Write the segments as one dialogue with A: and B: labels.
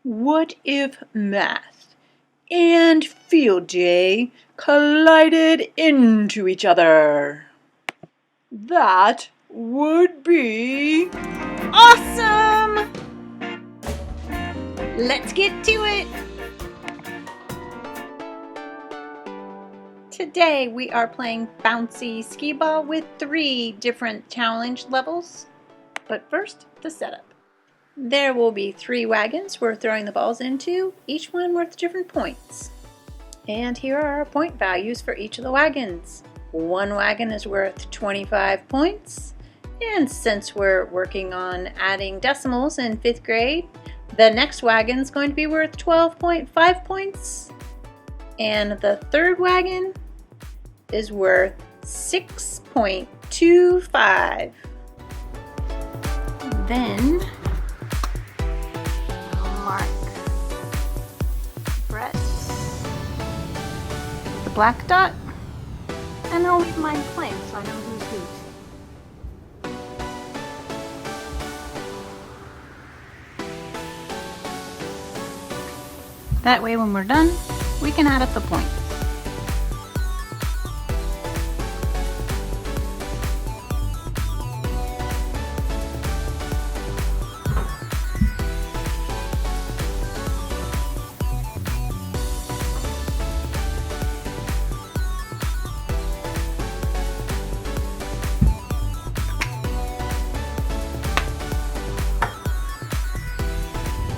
A: What if math and field day collided into each other? That would be awesome! Let's get to it! Today we are playing bouncy skee ball with 3 different challenge levels. But first, the setup. There will be 3 wagons we're throwing the balls into, each one worth different points. And here are our point values for each of the wagons. One wagon is worth 25 points, and since we're working on adding decimals in 5th grade, the next wagon is going to be worth 12.5 points, and the third wagon is worth 6.25. Then mark Brett the black dot, and I'll leave mine plain so I know who's who. That way when we're done, we can add up the points.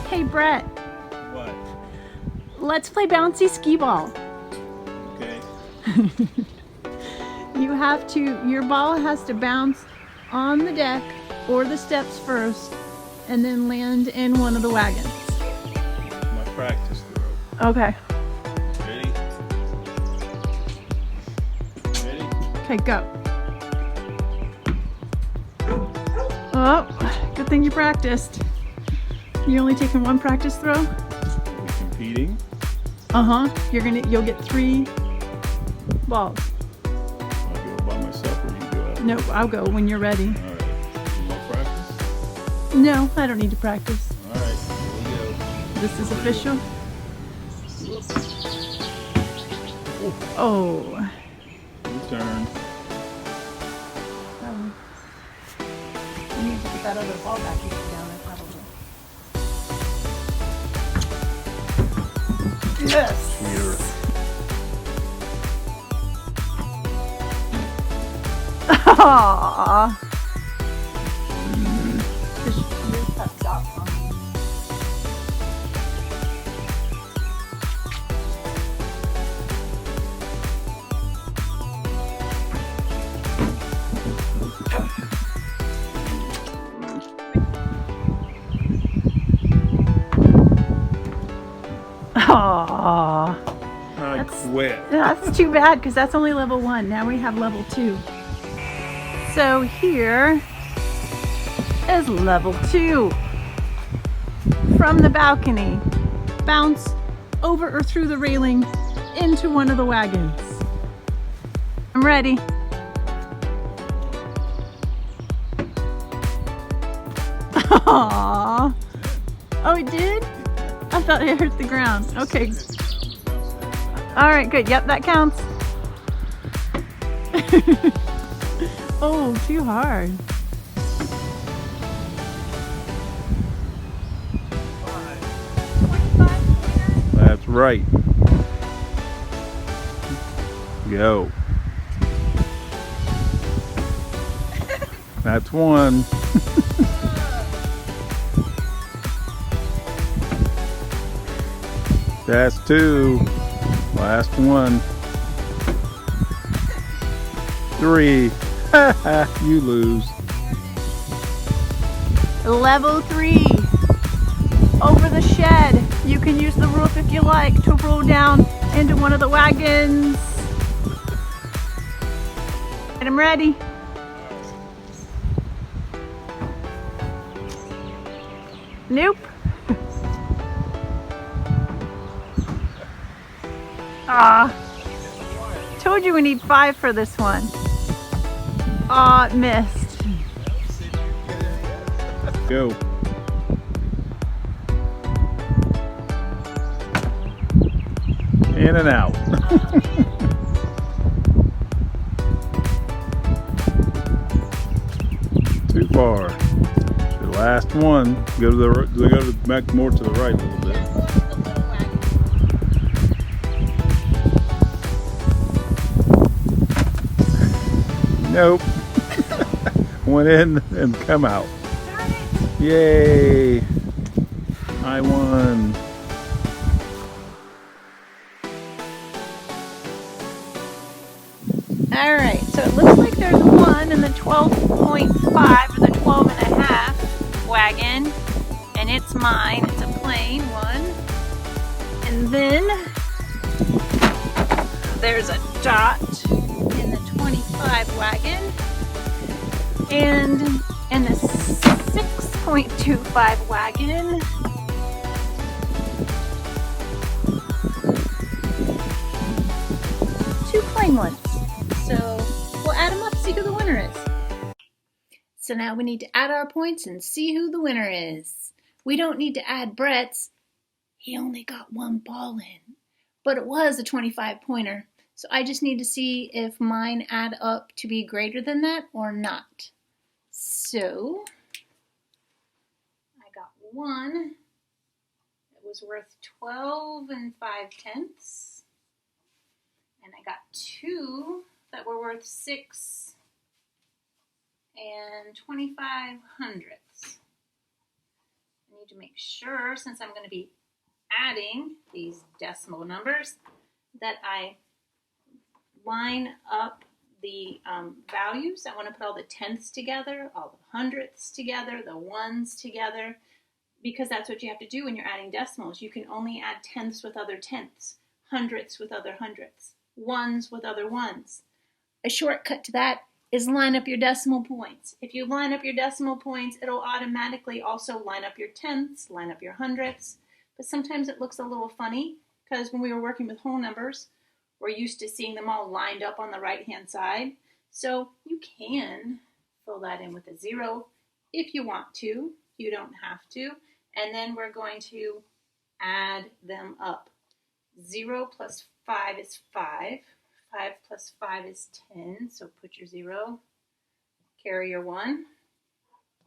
A: Hey Brett.
B: What?
A: Let's play bouncy skee ball.
B: Okay.
A: Your ball has to bounce on the deck or the steps first and then land in one of the wagons.
B: My practice throw.
A: Okay.
B: Ready? Ready?
A: Okay, go. Oh, good thing you practiced. You only taking one practice throw?
B: Are we competing?
A: You'll get 3 balls.
B: I'll go by myself or you go out?
A: No, I'll go when you're ready.
B: Alright. More practice?
A: No, I don't need to practice.
B: Alright, here we go.
A: This is official. Oh.
B: Your turn.
A: You need to put that other ball back down there probably. Yes.
B: Cheater.
A: Aww. Aww.
B: I quit.
A: That's too bad because that's only level 1. Now we have level 2. So here is level 2. From the balcony, bounce over or through the railing into one of the wagons. I'm ready. Aww. Oh, it did? I thought it hurt the ground. Okay. All right, good. Yep, that counts. Oh, too hard.
B: That's right. Go. That's 1. That's 2. Last one. 3. You lose.
A: Level 3. Over the shed. You can use the roof if you like to roll down into one of the wagons. And I'm ready. Nope. Told you we need 5 for this one. It missed.
B: Go. In and out. Too far. The last one. Go back more to the right a little bit. Nope. Went in and come out. Yay! I won.
A: Alright, so it looks like there's a 1 in the 12.5 or the 12 and a half wagon, and it's mine. It's a plain one. And then there's a dot in the 25 wagon, and in the 6.25 wagon, two plain ones. So we'll add them up, see who the winner is. So now we need to add our points and see who the winner is. We don't need to add Brett's. He only got one ball in, but it was a 25 pointer. So I just need to see if mine add up to be greater than that or not. So I got one that was worth 12 and 5/10. And I got two that were worth 6 and 25 hundredths. I need to make sure, since I'm going to be adding these decimal numbers, that I line up the values. I want to put all the tenths together, all the hundredths together, the ones together, because that's what you have to do when you're adding decimals. You can only add tenths with other tenths, hundredths with other hundredths, ones with other ones. A shortcut to that is line up your decimal points. If you line up your decimal points, it'll automatically also line up your tenths, line up your hundredths. But sometimes it looks a little funny because when we were working with whole numbers, we're used to seeing them all lined up on the right-hand side. So you can fill that in with a 0 if you want to. You don't have to. And then we're going to add them up. 0 plus 5 is 5. 5 plus 5 is 10. So put your 0. Carry your 1.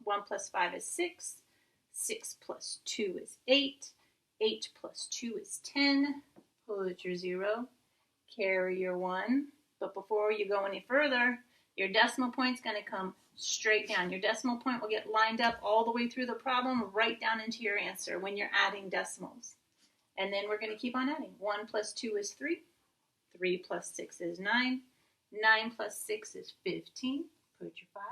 A: 1 plus 5 is 6. 6 plus 2 is 8. 8 plus 2 is 10. Put your 0. Carry your 1. But before you go any further, your decimal point's going to come straight down. Your decimal point will get lined up all the way through the problem, right down into your answer when you're adding decimals. And then we're going to keep on adding. 1 plus 2 is 3. 3 plus 6 is 9. 9 plus 6 is 15. Put your 5.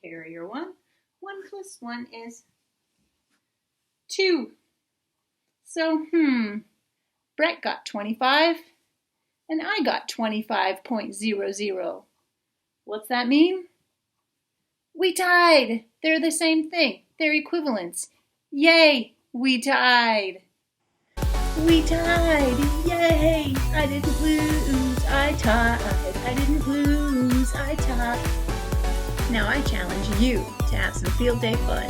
A: Carry your 1. 1 plus 1 is 2. So, Brett got 25, and I got 25.00. What's that mean? We tied. They're the same thing. They're equivalents. Yay, we tied. We tied. Yay, I didn't lose. I tied. I didn't lose. I tied. Now I challenge you to have some field day fun.